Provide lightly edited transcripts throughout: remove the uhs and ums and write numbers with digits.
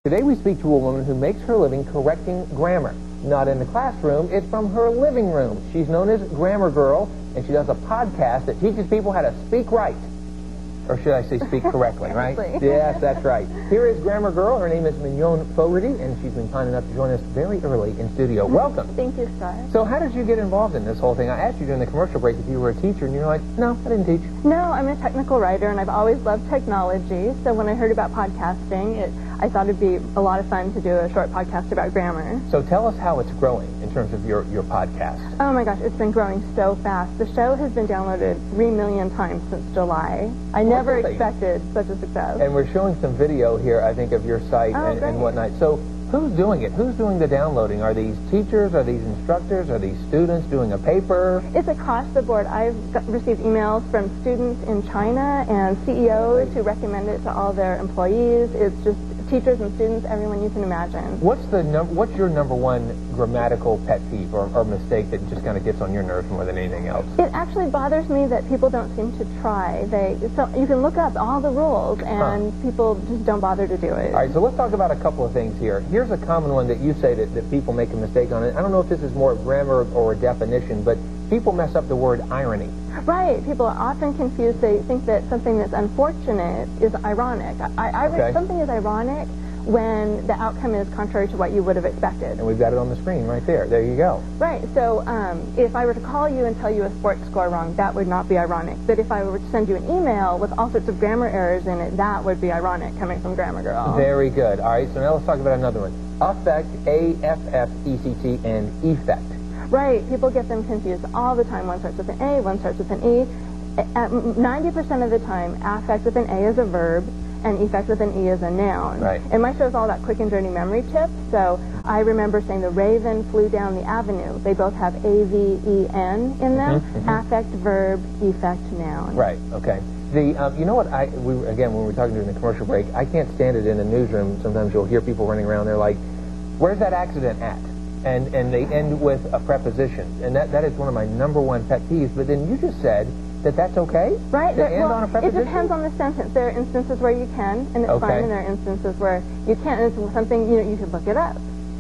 Today we speak to a woman who makes her living correcting grammar. Not in the classroom, it's from her living room. She's known as Grammar Girl, and she does a podcast that teaches people how to speak right. Or should I say speak correctly, right? Yes, that's right. Here is Grammar Girl. Her name is Mignon Fogarty, and she's been kind enough to join us very early in studio. Welcome. Thank you, Star. So how did you get involved in this whole thing? I asked you during the commercial break if you were a teacher, and you're like, no, I didn't teach. No, I'm a technical writer, and I've always loved technology. So when I heard about podcasting, I thought it'd be a lot of fun to do a short podcast about grammar. So tell us how it's growing in terms of your podcast. Oh my gosh, it's been growing so fast. The show has been downloaded 3 million times since July. I never expected such a success. And we're showing some video here, I think, of your site and whatnot. So who's doing it? Who's doing the downloading? Are these teachers? Are these instructors? Are these students doing a paper? It's across the board. I've received emails from students in China and CEOs who recommend it to all their employees. It's just teachers and students, everyone you can imagine. What's your number one grammatical pet peeve or mistake that just kind of gets on your nerves more than anything else? It actually bothers me that people don't seem to try. So you can look up all the rules, and people just don't bother to do it. All right, so let's talk about a couple of things here. Here's a common one that you say that people make a mistake on. I don't know if this is more grammar or a definition, but people mess up the word irony. Right. People are often confused. They think that something that's unfortunate is ironic. Something is ironic when the outcome is contrary to what you would have expected. And we've got it on the screen right there. There you go. Right. So if I were to call you and tell you a sports score wrong, that would not be ironic. But if I were to send you an email with all sorts of grammar errors in it, that would be ironic coming from Grammar Girl. Very good. All right. So now let's talk about another one. Affect, A-F-F-E-C-T, and effect. Right. People get them confused all the time. One starts with an A, one starts with an E. 90% of the time, affect with an A is a verb, and effect with an E is a noun. Right. And my show is all about quick and dirty memory tips, so I remember saying the raven flew down the avenue. They both have A-V-E-N in them. Affect, verb, effect, noun. Right, okay. You know what, again, when we were talking during the commercial break, I can't stand it in the newsroom. Sometimes you'll hear people running around, they're like, where's that accident at? And they end with a preposition. And that is one of my number one pet peeves. But then you just said that that's okay? Right. To end on a preposition? It depends on the sentence. There are instances where you can, and it's fine, and there are instances where you can't. It's something, you could look it up.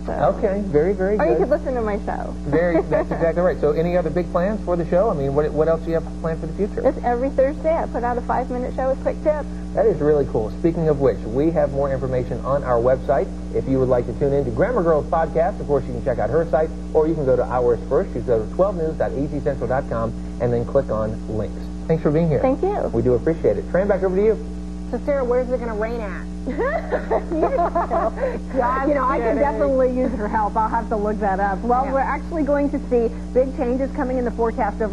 So. Okay, very, very good. Or you could listen to my show. That's exactly right. So any other big plans for the show? I mean, what else do you have planned for the future? It's every Thursday. I put out a 5-minute show with quick tips. That is really cool. Speaking of which, we have more information on our website. If you would like to tune in to Grammar Girl's podcast, of course, you can check out her site, or you can go to ours first. You go to 12news.azcentral.com and then click on links. Thanks for being here. Thank you. We do appreciate it. Tran, back over to you. So, Sarah, where's it going to rain at? I can definitely use her help. I'll have to look that up. Well, we're actually going to see big changes coming in the forecast over